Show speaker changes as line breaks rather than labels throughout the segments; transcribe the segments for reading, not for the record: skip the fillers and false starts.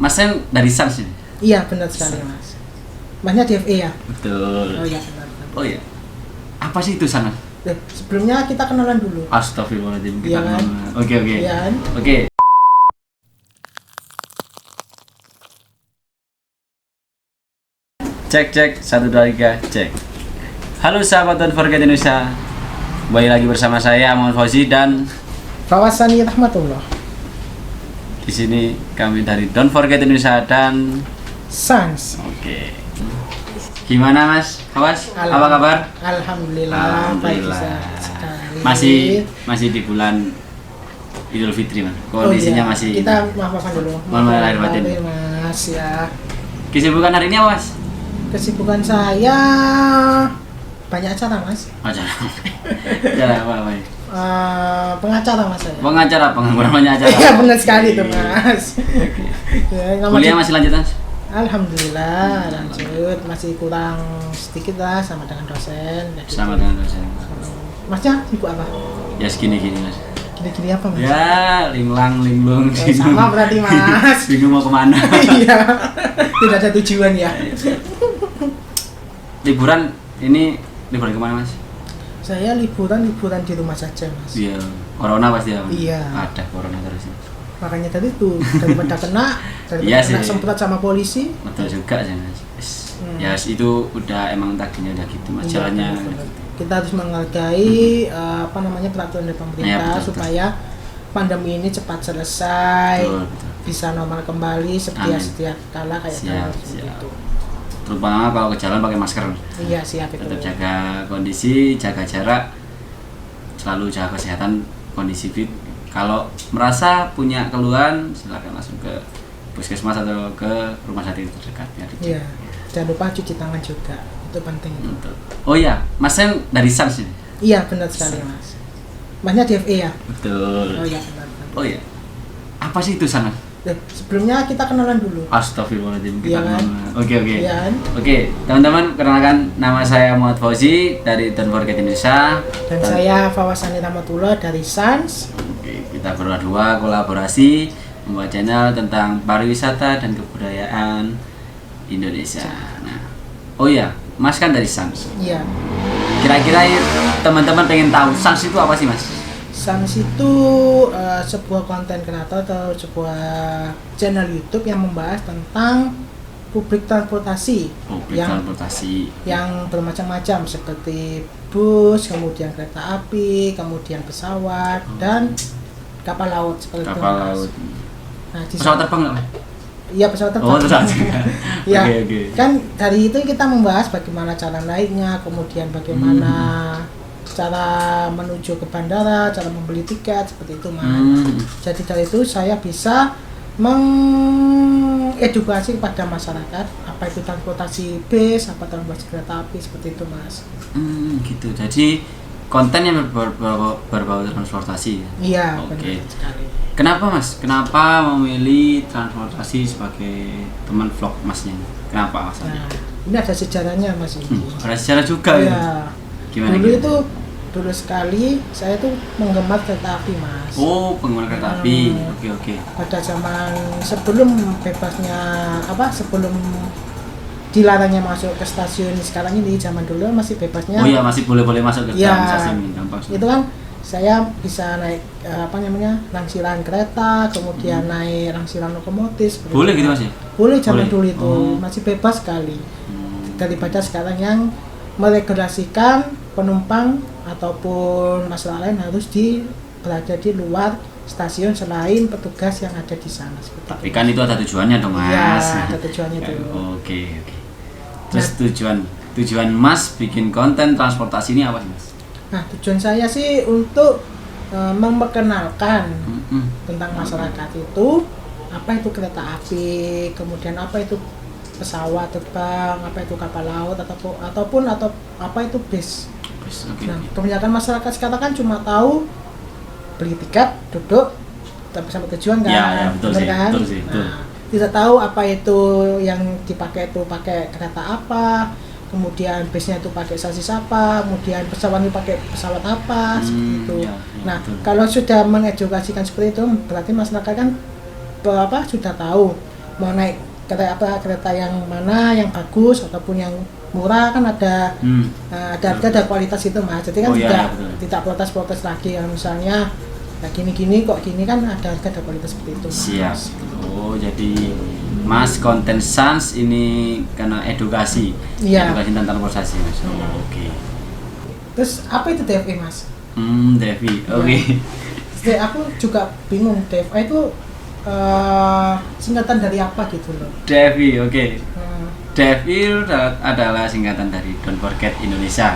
Masnya dari SANS ini?
Iya, benar sekali, Mas. Masnya DFE ya?
Betul.
Oh iya, benar.
Oh iya. Apa sih itu SANS?
Sebelumnya kita kenalan dulu.
Astagfirullahaladzim, kita
Iya kan?
kenalan. Oke.
Iya kan?
Oke. Cek 1 2 3 cek. Halo sahabat Don't Forget Indonesia. Kembali lagi bersama saya Muhammad Fauzi dan
Fawasani Rahmatullah.
di sini kami dari Don't Forget Indonesia dan
SANS.
oke. Gimana Mas? Awas, apa kabar?
Alhamdulillah. Baik
Alhamdulillah.
sekali.
Masih di bulan Idul Fitri, Mas. Kondisinya
iya.
masih.
Kita maafkan dulu.
Mohon lahir batin.
Mas ya.
Kesibukan hari ini apa, Mas?
Kesibukan saya banyak acara, Mas.
Acara. Acara apa?
Pengacara, Mas saya.
Pengacara, banyak acara.
Iya, benar sekali tuh, Mas. Ya,
Kuliah masih lanjut, Mas?
Alhamdulillah lanjut, masih kurang sedikit lah sama dengan dosen.
Sama dengan dosen.
Masnya sibuk apa?
Ya segini-gini, Mas.
Gini-gini apa, Mas?
Ya, linglung.
Sama berarti, Mas.
Bingung mau kemana?
Iya, tidak ada tujuan ya.
Liburan ini liburan kemana, Mas?
Saya liburan di rumah saja, Mas.
Iya, corona pasti ya. Mas?
Iya.
Ada corona terus.
Makanya tadi tuh daripada kena
Iya
kena
sih.
semprot sama polisi.
Betul juga sih, Mas. Ya itu udah emang takdirnya udah gitu, Mas.
Iya,
Jalannya.
benar. Kita harus menghargai peraturan dari pemerintah
betul.
supaya pandemi ini cepat selesai,
Betul.
bisa normal kembali seperti
Amin.
setiap kala kayak
Siap.
gitu.
Terutama kalau ke jalan pakai masker.
Iya, siap itu.
Tetap jaga kondisi, jaga jarak, selalu jaga kesehatan, kondisi fit. Kalau merasa punya keluhan, silakan langsung ke puskesmas atau ke rumah sakit terdekat ya.
Iya. Jangan lupa cuci tangan juga, itu penting.
Betul. Oh iya, Mas Sen dari SANS ini?
Iya, benar sekali, Mas. Masnya DFE ya?
Betul.
Oh iya, benar.
Oh iya. Apa sih itu SANS?
Sebelumnya kita kenalan dulu.
Astagfirullahaladzim, kita
Iya kan?
kenalan. Oke.
Iya kan?
Oke, teman-teman, kenalkan nama saya Muhammad Fauzi dari Don't Forget Indonesia.
Dan saya Fawasani Rahmatullah dari SANS.
Oke, kita berdua kolaborasi membuat channel tentang pariwisata dan kebudayaan Indonesia. Nah, oh iya, Mas kan dari SANS.
Iya.
Kira-kira teman-teman pengen tahu SANS itu apa sih, Mas?
SANS itu sebuah konten kreator atau sebuah channel YouTube yang membahas tentang publik transportasi.
Transportasi
yang bermacam-macam seperti bus, kemudian kereta api, kemudian pesawat dan kapal laut seperti itu.
kapal laut.
Nah,
Pesawat terbang nggak, Mas?
Iya, pesawat terbang.
Oh, pesawat.
Ya,
Oke.
kan dari itu kita membahas bagaimana cara naiknya, kemudian bagaimana cara menuju ke bandara, cara membeli tiket seperti itu, Mas. Jadi dari itu saya bisa mengedukasi kepada masyarakat apa itu transportasi bis, apa transportasi kereta api seperti itu, Mas.
Gitu. Jadi konten yang berbau transportasi.
Iya,
Oke.
benar sekali.
Kenapa, Mas? Kenapa memilih transportasi sebagai teman vlog Masnya? Kenapa alasannya?
Nah, ini ada sejarahnya, Mas ini.
Ada sejarah juga ya.
Iya.
Gimana?
Dulu sekali saya tuh menggemar kereta api, Mas.
Oh, pengguna kereta api. Oke.
Pada zaman sebelum dilarangnya masuk ke stasiun sekarang ini, zaman dulu masih bebasnya.
Oh iya, masih boleh masuk ke
Iya,
dalam stasiun gampang.
itu kan saya bisa naik rangsiran kereta, kemudian naik rangsiran lokomotif.
Boleh gitu, Mas ya?
Boleh zaman
Boleh.
dulu itu masih bebas sekali. Daripada sekarang yang meregulasikan penumpang ataupun masalah lain harus berada di luar stasiun selain petugas yang ada di sana.
Tapi kan itu ada tujuannya dong, Mas.
Iya, ada tujuannya tuh.
Oke. Terus tujuan Mas bikin konten transportasi ini apa sih, Mas?
Nah, tujuan saya sih untuk memperkenalkan tentang masyarakat itu apa itu kereta api, kemudian apa itu pesawat terbang, apa itu kapal laut ataupun apa itu bis.
Okay.
Nah, kebanyakan masyarakat sekarang kan cuma tahu beli tiket, duduk, tapi sampai tujuan kan.
Ya, betul
bener
sih,
kan?
betul sih, betul.
Nah, tidak tahu apa itu yang dipakai itu pakai kereta apa, kemudian bisnya itu pakai sasis apa, kemudian pesawat itu pakai pesawat apa, seperti itu. Nah,
betul.
kalau sudah mengedukasikan seperti itu, berarti masyarakat kan sudah tahu mau naik kereta yang mana yang bagus ataupun yang murah kan ada ada kualitas itu Mas. Jadi kan tidak protes lagi kalau misalnya gini kok gini kan ada kualitas seperti itu Mas.
Siap. Oh jadi Mas konten Sans ini karena edukasi tentang transportasi Mas. Oke.
Terus apa itu DFI Mas?
DFI. Oke.
Aku juga bingung DFI itu singkatan dari apa gitu loh.
DFI, oke. DFI adalah singkatan dari Don't Forget Indonesia.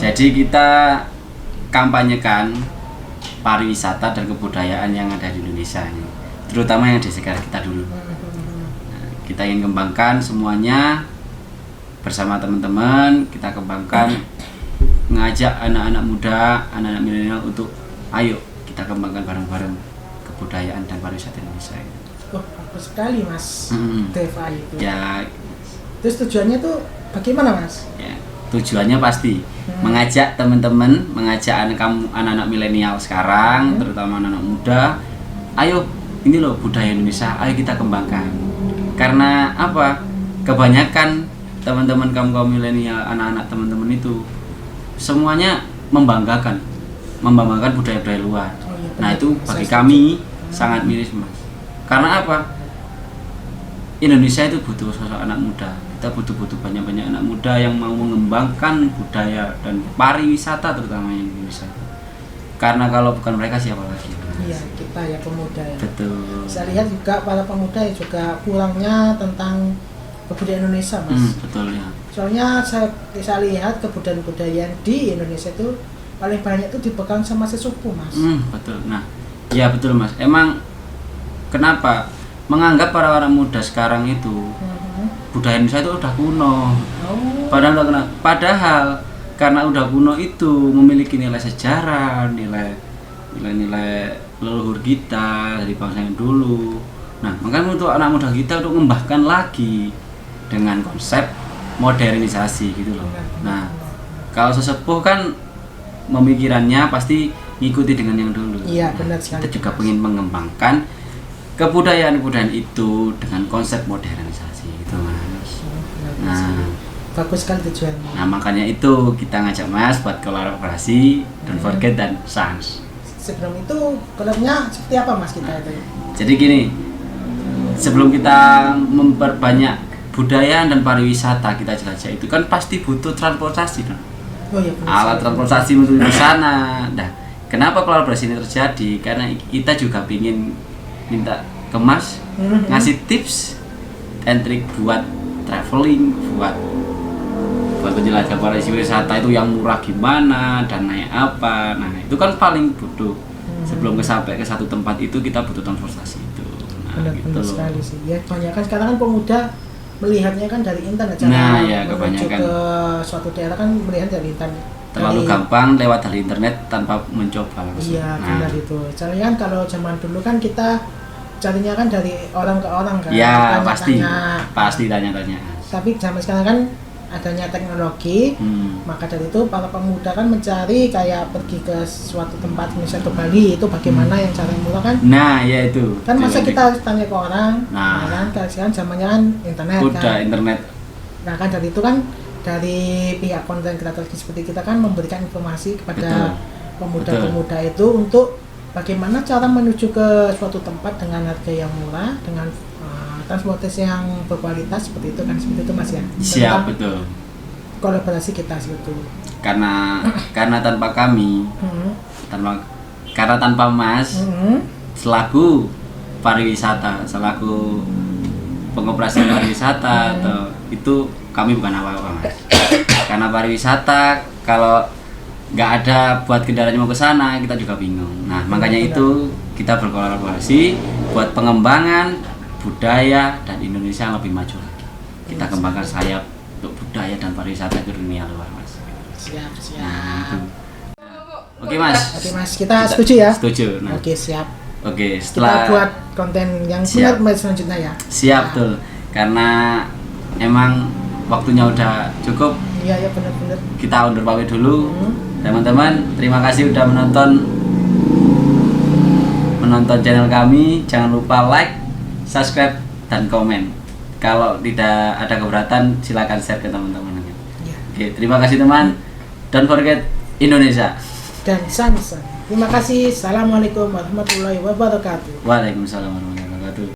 Jadi kita kampanyekan pariwisata dan kebudayaan yang ada di Indonesia ini, terutama yang di sekitar kita dulu. Nah, kita ingin kembangkan semuanya bersama teman-teman. Kita kembangkan, ngajak anak-anak muda, anak-anak milenial untuk ayo kita kembangkan bareng-bareng kebudayaan dan pariwisata Indonesia.
Wah, bagus sekali Mas. DFI itu.
Ya.
Terus tujuannya tuh bagaimana Mas?
Ya, tujuannya pasti mengajak teman-teman, mengajak anak-anak milenial sekarang, terutama anak-anak muda, ayo ini loh budaya Indonesia, ayo kita kembangkan. Karena apa? Kebanyakan teman-teman kaum milenial, anak-anak teman-teman itu semuanya membanggakan budaya-budaya luar. Nah itu bagi kami sangat miris Mas. Karena apa? Indonesia itu butuh sosok anak muda. Kita butuh banyak anak muda yang mau mengembangkan budaya dan pariwisata terutama yang Indonesia. Karena kalau bukan mereka siapa lagi?
Iya kita ya pemuda ya.
Betul.
Saya lihat juga para pemuda ya juga kurangnya tentang kebudayaan Indonesia Mas.
Betul ya.
Soalnya saya lihat kebudayaan di Indonesia itu paling banyak itu dipegang sama sesepuh Mas.
Betul. Nah, ya betul Mas. Emang kenapa menganggap para orang muda sekarang itu budaya Indonesia itu udah kuno. Padahal karena udah kuno itu memiliki nilai sejarah, nilai leluhur kita dari bangsa yang dulu. Nah, makanya untuk anak muda kita untuk mengembangkan lagi dengan konsep modernisasi gitu loh. Nah, kalau sesepuh kan pemikirannya pasti ngikuti dengan yang dulu.
Iya, benar sekali.
Kita juga ingin mengembangkan kebudayaan itu dengan konsep modernisasi gitu Mas. Nah,
bagus sekali tujuannya.
Nah, makanya itu kita ngajak Mas buat kolaborasi Don't Forget dan Sans.
Sebelum itu kolabnya seperti apa Mas kita itu?
Jadi gini, sebelum kita memperbanyak budaya dan pariwisata kita jelajah itu kan pasti butuh transportasi kan?
Oh iya,
alat transportasi menuju ke sana. Nah, kenapa kolaborasi ini terjadi? Karena kita juga ingin minta ke Mas ngasih tips and trik buat traveling, buat penjelajah pariwisata itu yang murah gimana dan naik apa. Nah, itu kan paling butuh. Sebelum sampai ke satu tempat itu kita butuh transportasi itu. Nah,
benar sekali sih. Ya, kebanyakan sekarang kan pemuda melihatnya kan dari internet.
Nah, ya kebanyakan
ke suatu daerah kan melihat dari internet.
Terlalu gampang lewat dari internet tanpa mencoba langsung.
Iya, benar itu. Caranya kan kalau zaman dulu kan kita carinya kan dari orang ke orang kan.
Ya, pasti tanya-tanya.
Tapi zaman sekarang kan adanya teknologi, maka dari itu para pemuda kan mencari kayak pergi ke suatu tempat misalnya ke Bali itu bagaimana yang cara murah kan?
Nah, ya itu.
Kan masa kita harus tanya ke orang,
nah
kan sekarang zamannya kan internet.
Udah
kan?
internet.
Nah kan dari itu kan dari pihak konten kreator seperti kita kan memberikan informasi kepada pemuda-pemuda itu untuk bagaimana cara menuju ke suatu tempat dengan harga yang murah, dengan transportasi yang berkualitas seperti itu kan, seperti itu Mas ya.
Siap, betul.
Kolaborasi kita seperti itu.
Karena tanpa kami, tanpa Mas, selaku pariwisata, selaku pengoperasian pariwisata, atau itu kami bukan apa-apa Mas. Karena pariwisata kalau nggak ada buat kendaraannya mau ke sana, kita juga bingung. Nah, makanya itu kita berkolaborasi buat pengembangan budaya dan Indonesia yang lebih maju lagi. Kita kembangkan sayap untuk budaya dan pariwisata ke dunia luar Mas.
Siap.
Nah, itu. Oke Mas.
Kita setuju ya?
Setuju. Nah.
Oke, siap.
Oke, setelah
kita buat konten yang benar selanjutnya ya.
Siap tuh. Karena emang waktunya udah cukup.
Iya, benar-benar.
Kita undur pamit dulu. Teman-teman, terima kasih udah menonton channel kami. Jangan lupa like, subscribe, dan komen. Kalau tidak ada keberatan silakan share ke teman-teman.
Ya.
Oke, terima kasih teman. Don't forget Indonesia.
Dan Samsung. Terima kasih. Assalamualaikum warahmatullahi wabarakatuh.
Waalaikumsalam warahmatullahi wabarakatuh.